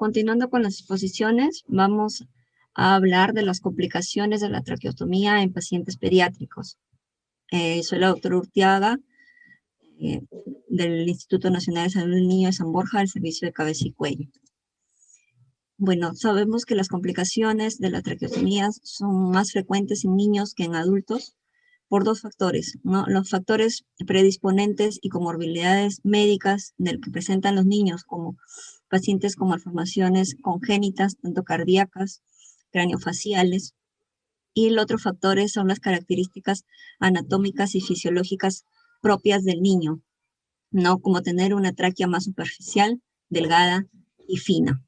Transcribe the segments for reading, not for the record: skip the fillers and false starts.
Continuando con las exposiciones, vamos a hablar de las complicaciones de la traqueotomía en pacientes pediátricos. Soy la doctora Urteaga, del Instituto Nacional de Salud del Niño de San Borja, del Servicio de Cabeza y Cuello. Bueno, sabemos que las complicaciones de la traqueotomía son más frecuentes en niños que en adultos por dos factores, ¿no? Los factores predisponentes y comorbilidades médicas del que presentan los niños, como pacientes con malformaciones congénitas, tanto cardíacas, craneofaciales, y el otro factor son las características anatómicas y fisiológicas propias del niño, ¿no? Como tener una tráquea más superficial, delgada y fina.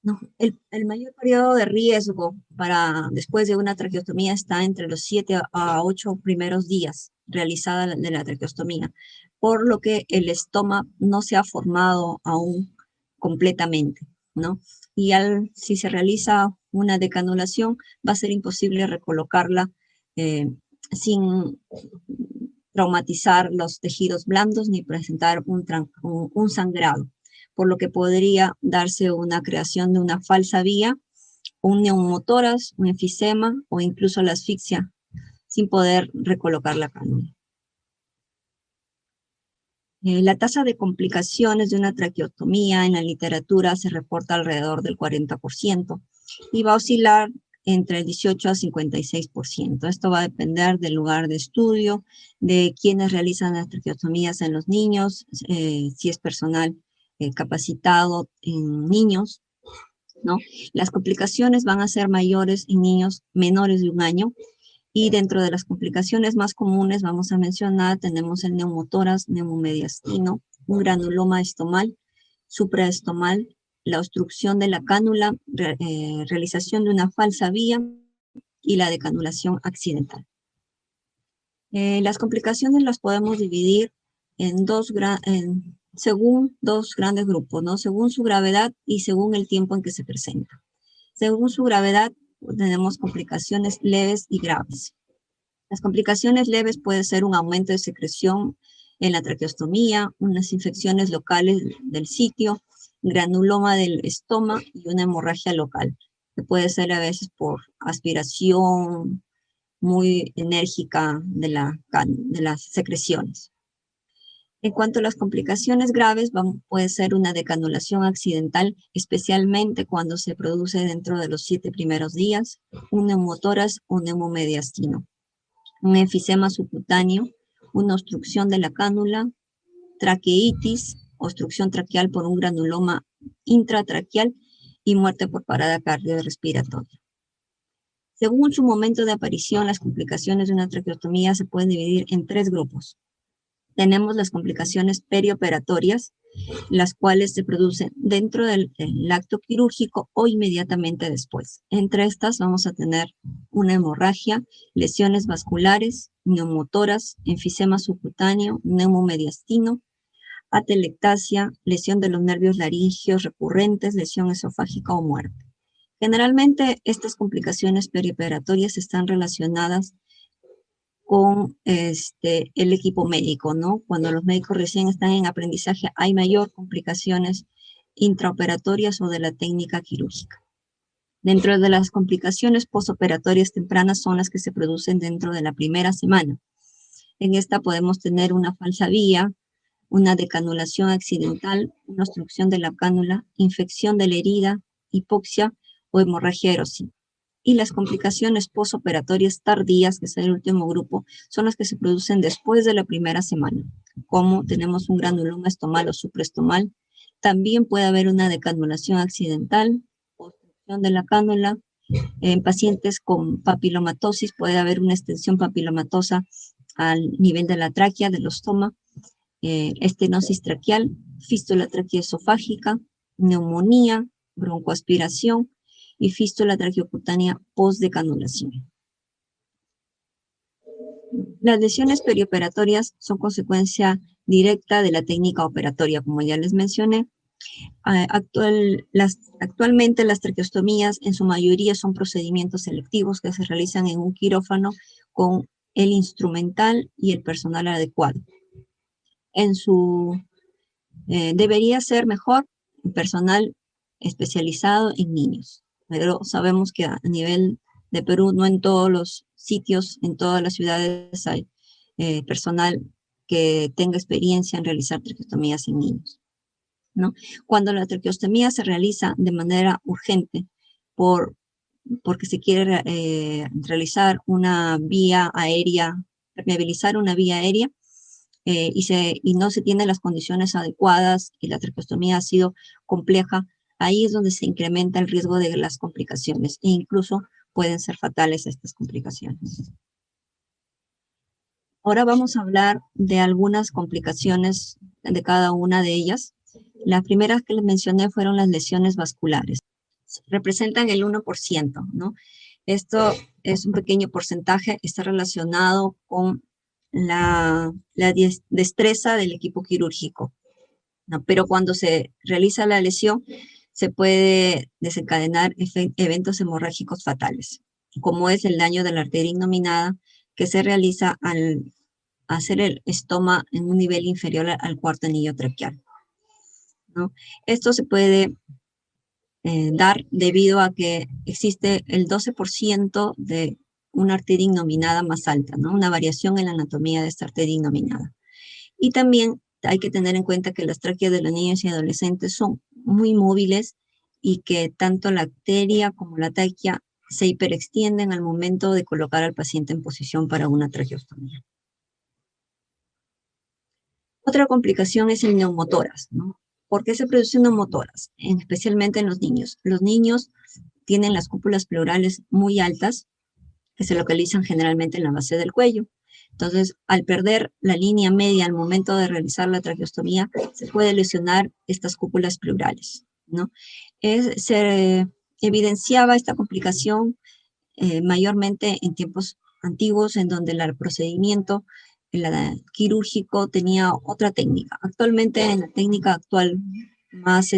No, el mayor periodo de riesgo para después de una traqueotomía está entre los 7 a 8 primeros días realizada de la traqueostomía, por lo que el estómago no se ha formado aún completamente, ¿no? Y si se realiza una decanulación, va a ser imposible recolocarla sin traumatizar los tejidos blandos ni presentar un sangrado, por lo que podría darse una creación de una falsa vía, un neumotórax, un enfisema o incluso la asfixia sin poder recolocar la cánula. La tasa de complicaciones de una traqueotomía en la literatura se reporta alrededor del 40% y va a oscilar entre el 18 a 56%. Esto va a depender del lugar de estudio, de quienes realizan las traqueotomías en los niños, si es personal capacitado en niños, ¿no? Las complicaciones van a ser mayores en niños menores de 1 año, y dentro de las complicaciones más comunes vamos a mencionar, tenemos el neumotórax, neumomediastino, un granuloma estomal, supraestomal, la obstrucción de la cánula, realización de una falsa vía y la decanulación accidental. Las complicaciones las podemos dividir según dos grandes grupos, ¿no? Según su gravedad y según el tiempo en que se presenta. Según su gravedad, tenemos complicaciones leves y graves. Las complicaciones leves pueden ser un aumento de secreción en la traqueostomía, unas infecciones locales del sitio, granuloma del estómago y una hemorragia local, que puede ser a veces por aspiración muy enérgica de las secreciones. En cuanto a las complicaciones graves, puede ser una decanulación accidental, especialmente cuando se produce dentro de los 7 primeros días, un neumotórax o neumomediastino, un enfisema subcutáneo, una obstrucción de la cánula, traqueitis, obstrucción traqueal por un granuloma intratraqueal y muerte por parada cardiorrespiratoria. Según su momento de aparición, las complicaciones de una traqueotomía se pueden dividir en 3 grupos. Tenemos las complicaciones perioperatorias, las cuales se producen dentro del acto quirúrgico o inmediatamente después. Entre estas vamos a tener una hemorragia, lesiones vasculares, neumotórax, enfisema subcutáneo, neumomediastino, atelectasia, lesión de los nervios laringeos recurrentes, lesión esofágica o muerte. Generalmente estas complicaciones perioperatorias están relacionadas con el equipo médico, ¿no? Cuando los médicos recién están en aprendizaje hay mayor complicaciones intraoperatorias o de la técnica quirúrgica. Dentro de las complicaciones postoperatorias tempranas son las que se producen dentro de la primera semana. En esta podemos tener una falsa vía, una decanulación accidental, una obstrucción de la cánula, infección de la herida, hipoxia o hemorragia erosiva. Y las complicaciones postoperatorias tardías, que es el último grupo, son las que se producen después de la primera semana, como tenemos un granuloma estomal o supraestomal. También puede haber una decanulación accidental, obstrucción de la cánula. En pacientes con papilomatosis puede haber una extensión papilomatosa al nivel de la tráquea, del estoma, estenosis traqueal, fístula traqueoesofágica, neumonía, broncoaspiración y fístula traqueocutánea post-decanulación. Las lesiones perioperatorias son consecuencia directa de la técnica operatoria, como ya les mencioné. Actualmente las traqueostomías en su mayoría son procedimientos selectivos que se realizan en un quirófano con el instrumental y el personal adecuado. Debería ser mejor personal especializado en niños. Pero sabemos que a nivel de Perú, no en todos los sitios, en todas las ciudades hay personal que tenga experiencia en realizar traqueostomías en niños, ¿no? Cuando la traqueostomía se realiza de manera urgente porque se quiere realizar una vía aérea, permeabilizar una vía aérea, y no se tienen las condiciones adecuadas y la traqueostomía ha sido compleja, ahí es donde se incrementa el riesgo de las complicaciones e incluso pueden ser fatales estas complicaciones. Ahora vamos a hablar de algunas complicaciones de cada una de ellas. Las primeras que les mencioné fueron las lesiones vasculares. Representan el 1%, ¿no? Esto es un pequeño porcentaje, está relacionado con la destreza del equipo quirúrgico, ¿no? Pero cuando se realiza la lesión, se puede desencadenar eventos hemorrágicos fatales, como es el daño de la arteria innominada, que se realiza al hacer el estoma en un nivel inferior al cuarto anillo traqueal, ¿no? Esto se puede dar debido a que existe el 12% de una arteria innominada más alta, ¿no? Una variación en la anatomía de esta arteria innominada. Y también hay que tener en cuenta que las tráqueas de los niños y adolescentes son muy móviles y que tanto la arteria como la tráquea se hiperextienden al momento de colocar al paciente en posición para una traqueostomía. Otra complicación es el neumotórax, ¿no? ¿Por qué se produce neumotórax? Especialmente en los niños. Los niños tienen las cúpulas pleurales muy altas, que se localizan generalmente en la base del cuello. Entonces, al perder la línea media al momento de realizar la traqueostomía, se puede lesionar estas cúpulas pleurales, ¿no? Se evidenciaba esta complicación mayormente en tiempos antiguos, en donde el procedimiento quirúrgico tenía otra técnica. Actualmente, en la técnica actual más,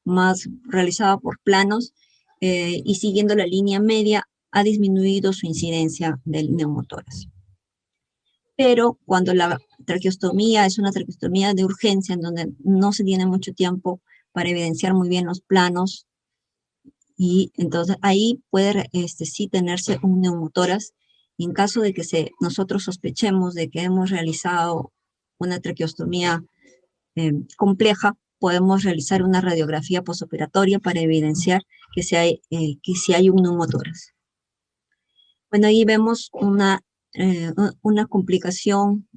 más realizada por planos y siguiendo la línea media, ha disminuido su incidencia del neumotórax. Pero cuando la traqueostomía es una traqueostomía de urgencia, en donde no se tiene mucho tiempo para evidenciar muy bien los planos, y entonces ahí puede sí tenerse un neumotórax. Y en caso de que nosotros sospechemos de que hemos realizado una traqueostomía compleja, podemos realizar una radiografía posoperatoria para evidenciar que si hay un neumotórax. Bueno, ahí vemos una complicación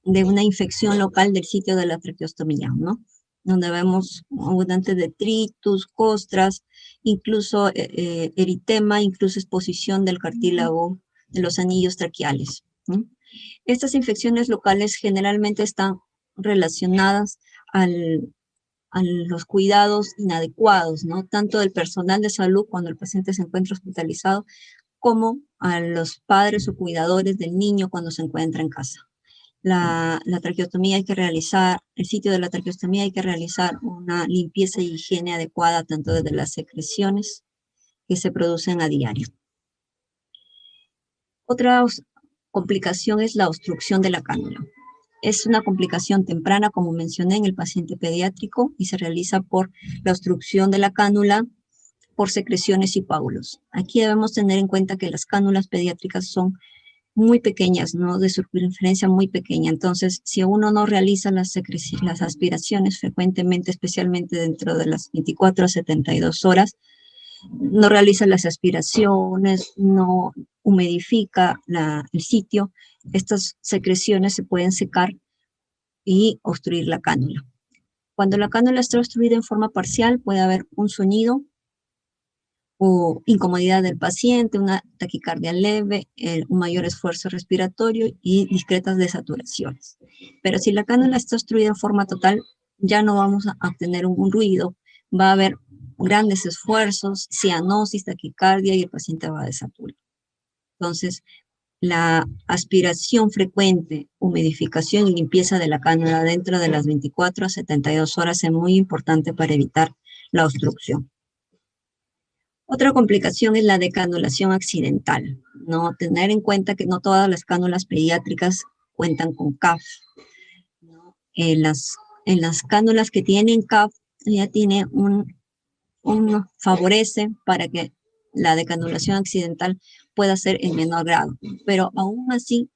de una infección local del sitio de la traqueostomía, ¿no? Donde vemos abundantes detritus, costras, incluso eritema, incluso exposición del cartílago de los anillos traqueales, ¿no? Estas infecciones locales generalmente están relacionadas a los cuidados inadecuados, ¿no? Tanto del personal de salud cuando el paciente se encuentra hospitalizado, como a los padres o cuidadores del niño cuando se encuentra en casa. La traqueostomía hay que realizar, el sitio de la traqueostomía hay que realizar una limpieza y higiene adecuada tanto desde las secreciones que se producen a diario. Otra complicación es la obstrucción de la cánula. Es una complicación temprana, como mencioné, en el paciente pediátrico y se realiza por la obstrucción de la cánula por secreciones y pábulos. Aquí debemos tener en cuenta que las cánulas pediátricas son muy pequeñas, ¿no? De circunferencia muy pequeña. Entonces, si uno no realiza las aspiraciones frecuentemente, especialmente dentro de las 24 a 72 horas, no realiza las aspiraciones, no humidifica el sitio, estas secreciones se pueden secar y obstruir la cánula. Cuando la cánula está obstruida en forma parcial, puede haber un sonido o incomodidad del paciente, una taquicardia leve, un mayor esfuerzo respiratorio y discretas desaturaciones. Pero si la cánula está obstruida en forma total, ya no vamos a obtener un ruido, va a haber grandes esfuerzos, cianosis, taquicardia y el paciente va a desaturar. Entonces, la aspiración frecuente, humidificación y limpieza de la cánula dentro de las 24 a 72 horas es muy importante para evitar la obstrucción. Otra complicación es la decanulación accidental, ¿no? Tener en cuenta que no todas las cánulas pediátricas cuentan con CAF, ¿no? en las cánulas que tienen CAF, ya tiene favorece para que la decanulación accidental pueda ser en menor grado. Pero aún así,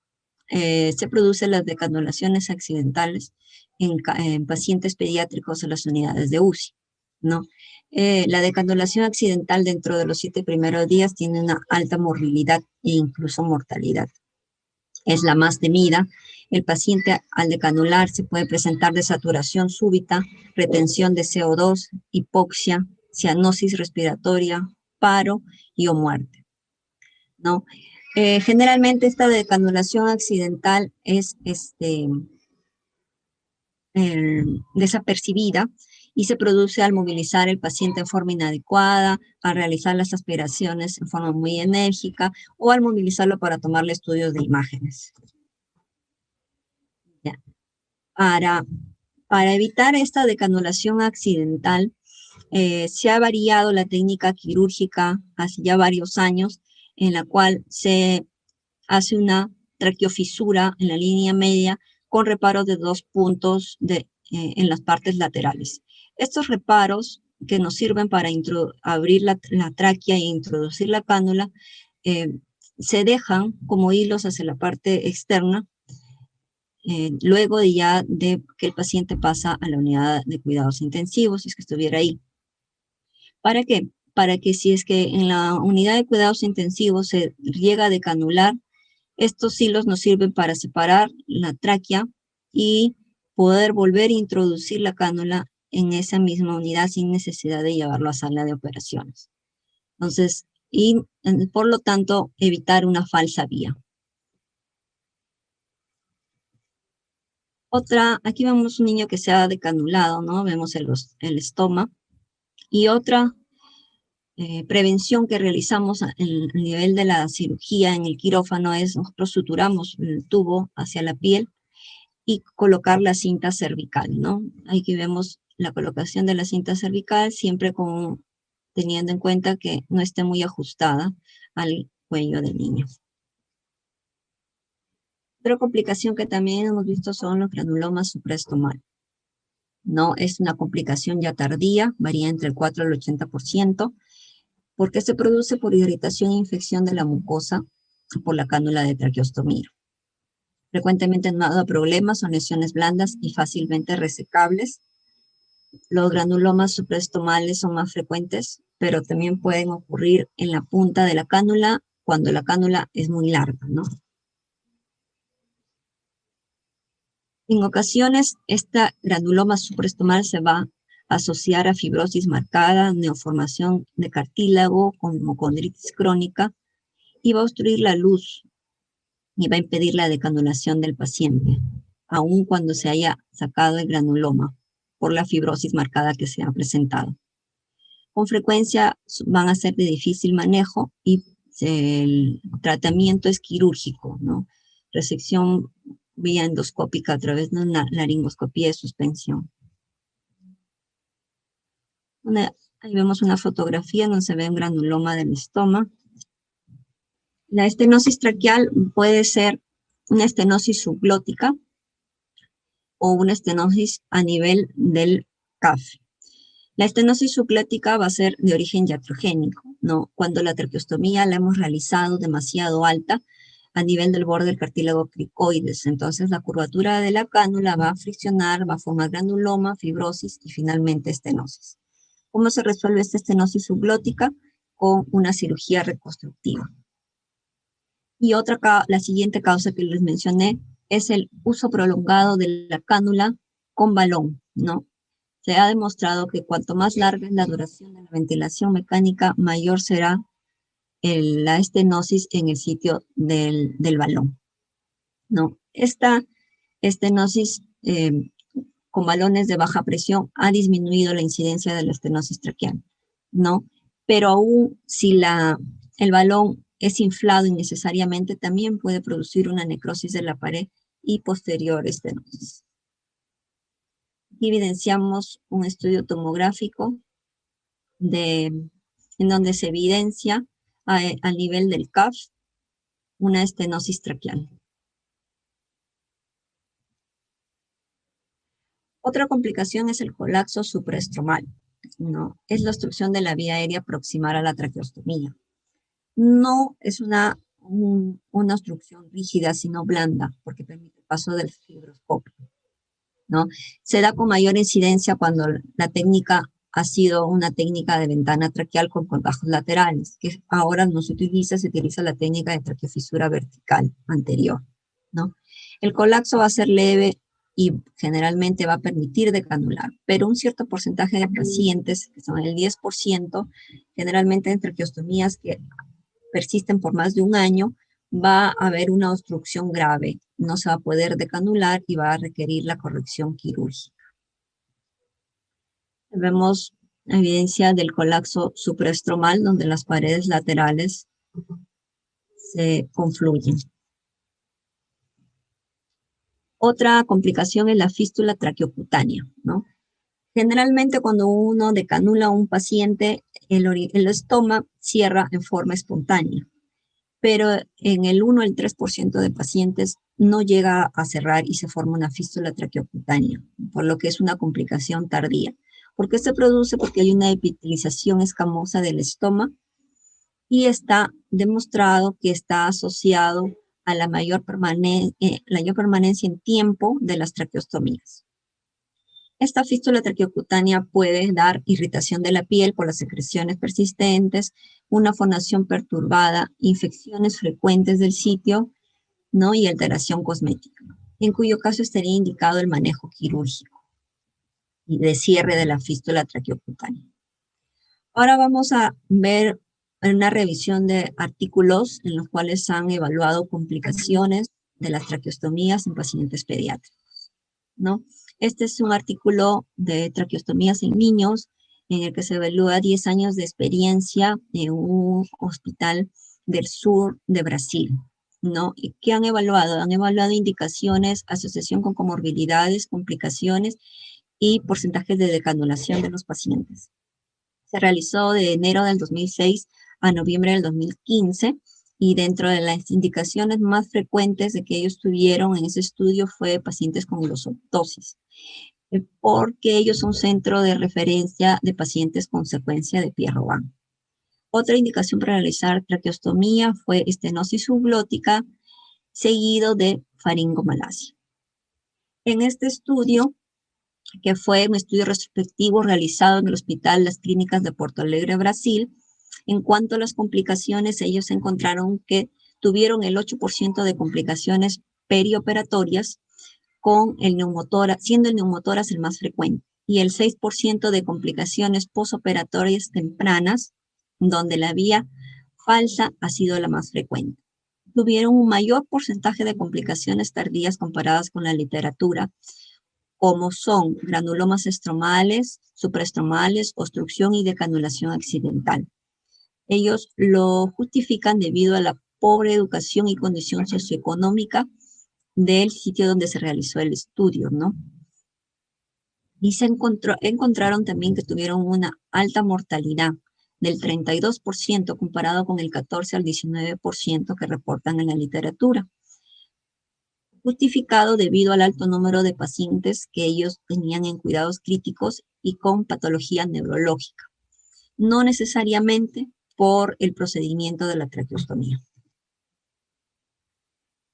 se producen las decanulaciones accidentales en pacientes pediátricos en las unidades de UCI, ¿no? La decanulación accidental dentro de los 7 primeros días tiene una alta morbilidad e incluso mortalidad. Es la más temida. El paciente al decanularse puede presentar desaturación súbita, retención de CO2, hipoxia, cianosis respiratoria, paro y o muerte, ¿no? Generalmente esta decanulación accidental es desapercibida y se produce al movilizar el paciente en forma inadecuada, al realizar las aspiraciones en forma muy enérgica o al movilizarlo para tomarle estudios de imágenes. Ya. Para evitar esta decanulación accidental, se ha variado la técnica quirúrgica hace ya varios años, en la cual se hace una traqueofisura en la línea media con reparos de 2 puntos en las partes laterales. Estos reparos que nos sirven para abrir la tráquea e introducir la cánula, se dejan como hilos hacia la parte externa, luego de que el paciente pasa a la unidad de cuidados intensivos, si es que estuviera ahí. ¿Para qué? Para que si es que en la unidad de cuidados intensivos se llega a decanular, estos hilos nos sirven para separar la tráquea y poder volver a introducir la cánula en esa misma unidad sin necesidad de llevarlo a sala de operaciones. Entonces, y por lo tanto, evitar una falsa vía. Aquí vemos un niño que se ha decanulado, ¿no? Vemos el estoma. Y otra prevención que realizamos a nivel de la cirugía en el quirófano es nosotros suturamos el tubo hacia la piel y colocar la cinta cervical, ¿no? Aquí vemos la colocación de la cinta cervical, siempre teniendo en cuenta que no esté muy ajustada al cuello del niño. Otra complicación que también hemos visto son los granulomas supraestomales. No es una complicación ya tardía, varía entre el 4 al 80%, porque se produce por irritación e infección de la mucosa por la cánula de traqueostomía. Frecuentemente no da problemas, son lesiones blandas y fácilmente resecables. Los granulomas supraestomales son más frecuentes, pero también pueden ocurrir en la punta de la cánula cuando la cánula es muy larga, ¿no? En ocasiones, esta granuloma supraestomal se va a asociar a fibrosis marcada, neoformación de cartílago, como condritis crónica, y va a obstruir la luz y va a impedir la decanulación del paciente, aun cuando se haya sacado el granuloma por la fibrosis marcada que se ha presentado. Con frecuencia van a ser de difícil manejo y el tratamiento es quirúrgico, ¿no? Resección vía endoscópica a través de una laringoscopía de suspensión. Ahí vemos una fotografía donde se ve un granuloma del estómago. La estenosis traqueal puede ser una estenosis subglótica o una estenosis a nivel del CAF. La estenosis subglótica va a ser de origen iatrogénico, ¿no? Cuando la traqueostomía la hemos realizado demasiado alta a nivel del borde del cartílago cricoides. Entonces la curvatura de la cánula va a friccionar, va a formar granuloma, fibrosis y finalmente estenosis. ¿Cómo se resuelve esta estenosis subglótica? Con una cirugía reconstructiva. Y la siguiente causa que les mencioné es el uso prolongado de la cánula con balón, ¿no? Se ha demostrado que cuanto más larga es la duración de la ventilación mecánica, mayor será la estenosis en el sitio del balón, ¿no? Esta estenosis con balones de baja presión ha disminuido la incidencia de la estenosis traqueal, ¿no? Pero aún si el balón es inflado innecesariamente, también puede producir una necrosis de la pared y posterior estenosis. Aquí evidenciamos un estudio tomográfico en donde se evidencia a nivel del CAF una estenosis traqueal. Otra complicación es el colapso supraestromal, ¿no? Es la obstrucción de la vía aérea proximal a la traqueostomía. No es una obstrucción rígida, sino blanda, porque permite el paso del fibroscopio, ¿no? Se da con mayor incidencia cuando la técnica ha sido una técnica de ventana traqueal con bajos laterales, que ahora no se utiliza la técnica de traqueofisura vertical anterior, ¿no? El colapso va a ser leve y generalmente va a permitir decanular, pero un cierto porcentaje de pacientes, que son el 10%, generalmente en traqueostomías que persisten por más de un año, va a haber una obstrucción grave, no se va a poder decanular y va a requerir la corrección quirúrgica. Vemos evidencia del colapso supraestromal, donde las paredes laterales se confluyen. Otra complicación es la fístula traqueocutánea, ¿no? Generalmente cuando uno decanula a un paciente, el estoma cierra en forma espontánea, pero en el 1 al 3% de pacientes no llega a cerrar y se forma una fístula traqueocutánea, por lo que es una complicación tardía. ¿Por qué se produce? Porque hay una epitelización escamosa del estómago y está demostrado que está asociado a la mayor permanencia en tiempo de las traqueostomías. Esta fístula traqueocutánea puede dar irritación de la piel por las secreciones persistentes, una fonación perturbada, infecciones frecuentes del sitio, ¿no? Y alteración cosmética, en cuyo caso estaría indicado el manejo quirúrgico y de cierre de la fístula traqueocutánea. Ahora vamos a ver una revisión de artículos en los cuales se han evaluado complicaciones de las traqueostomías en pacientes pediátricos, ¿no? Este es un artículo de traqueostomías en niños en el que se evalúa 10 años de experiencia en un hospital del sur de Brasil, ¿no? ¿Y qué han evaluado? Han evaluado indicaciones, asociación con comorbilidades, complicaciones y porcentajes de decanulación de los pacientes. Se realizó de enero del 2006 a noviembre del 2015 y dentro de las indicaciones más frecuentes de que ellos tuvieron en ese estudio fue pacientes con glosoptosis, porque ellos son centro de referencia de pacientes con secuencia de Pierre-Robin. Otra indicación para realizar traqueostomía fue estenosis subglótica, seguido de faringomalacia. En este estudio, que fue un estudio retrospectivo realizado en el Hospital Las Clínicas de Porto Alegre, Brasil, en cuanto a las complicaciones, ellos encontraron que tuvieron el 8% de complicaciones perioperatorias, con el neumotórax, siendo el neumotórax el más frecuente, y el 6% de complicaciones posoperatorias tempranas, donde la vía falsa ha sido la más frecuente. Tuvieron un mayor porcentaje de complicaciones tardías comparadas con la literatura, como son granulomas estromales, supraestromales, obstrucción y decanulación accidental. Ellos lo justifican debido a la pobre educación y condición socioeconómica del sitio donde se realizó el estudio, ¿no? Y encontraron también que tuvieron una alta mortalidad del 32% comparado con el 14 al 19% que reportan en la literatura, justificado debido al alto número de pacientes que ellos tenían en cuidados críticos y con patología neurológica, no necesariamente por el procedimiento de la traqueostomía.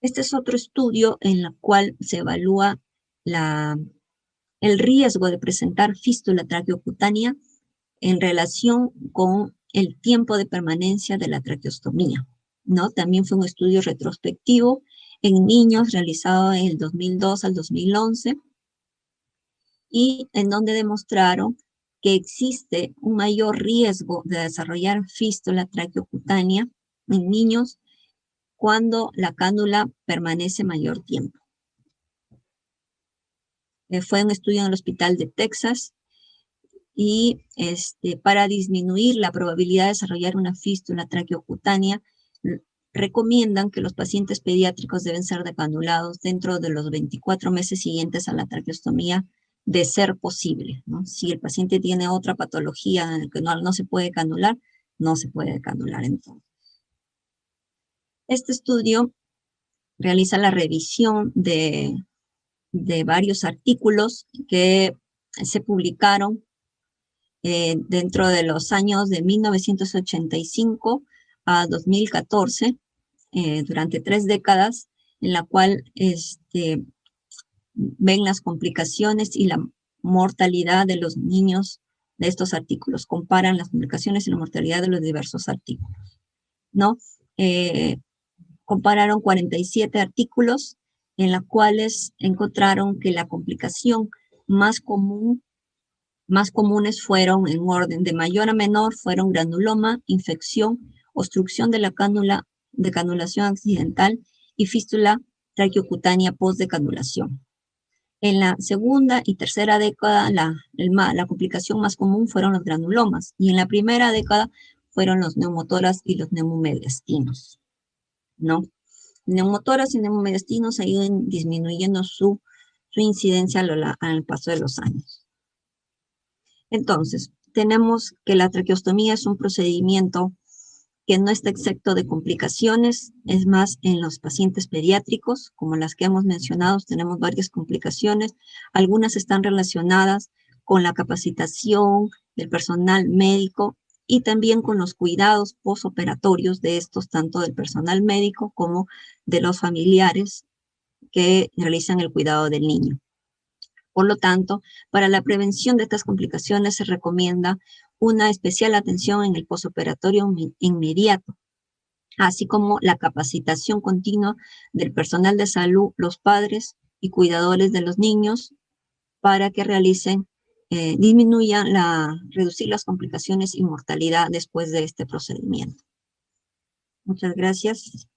Este es otro estudio en el cual se evalúa el riesgo de presentar fístula traqueocutánea en relación con el tiempo de permanencia de la traqueostomía, ¿no? También fue un estudio retrospectivo en niños realizado en el 2002 al 2011 y en donde demostraron que existe un mayor riesgo de desarrollar fístula traqueocutánea en niños cuando la cánula permanece mayor tiempo. Fue un estudio en el Hospital de Texas y para disminuir la probabilidad de desarrollar una fístula traqueocutánea, recomiendan que los pacientes pediátricos deben ser decanulados dentro de los 24 meses siguientes a la traqueostomía, de ser posible, ¿no? Si el paciente tiene otra patología en la que no se puede canular, no se puede canular entonces. Este estudio realiza la revisión de de varios artículos que se publicaron dentro de los años de 1985 a 2014, durante 3 décadas, en la cual ven las complicaciones y la mortalidad de los niños de estos artículos, comparan las complicaciones y la mortalidad de los diversos artículos, ¿no? Compararon 47 artículos en los cuales encontraron que la complicación más comunes fueron, en orden de mayor a menor, fueron granuloma, infección, obstrucción de la cánula de canulación accidental y fístula traqueocutánea post-decanulación. En la segunda y tercera década, la complicación más común fueron los granulomas, y en la primera década fueron los neumotoras y los neumomediastinos, ¿no? Neumotoras y neumomediastinos han ido disminuyendo su incidencia al paso de los años. Entonces, tenemos que la traqueostomía es un procedimiento que no está exento de complicaciones. Es más, en los pacientes pediátricos, como las que hemos mencionado, tenemos varias complicaciones. Algunas están relacionadas con la capacitación del personal médico y también con los cuidados postoperatorios de estos, tanto del personal médico como de los familiares que realizan el cuidado del niño. Por lo tanto, para la prevención de estas complicaciones se recomienda una especial atención en el postoperatorio inmediato, así como la capacitación continua del personal de salud, los padres y cuidadores de los niños, para que disminuyan reducir las complicaciones y mortalidad después de este procedimiento. Muchas gracias.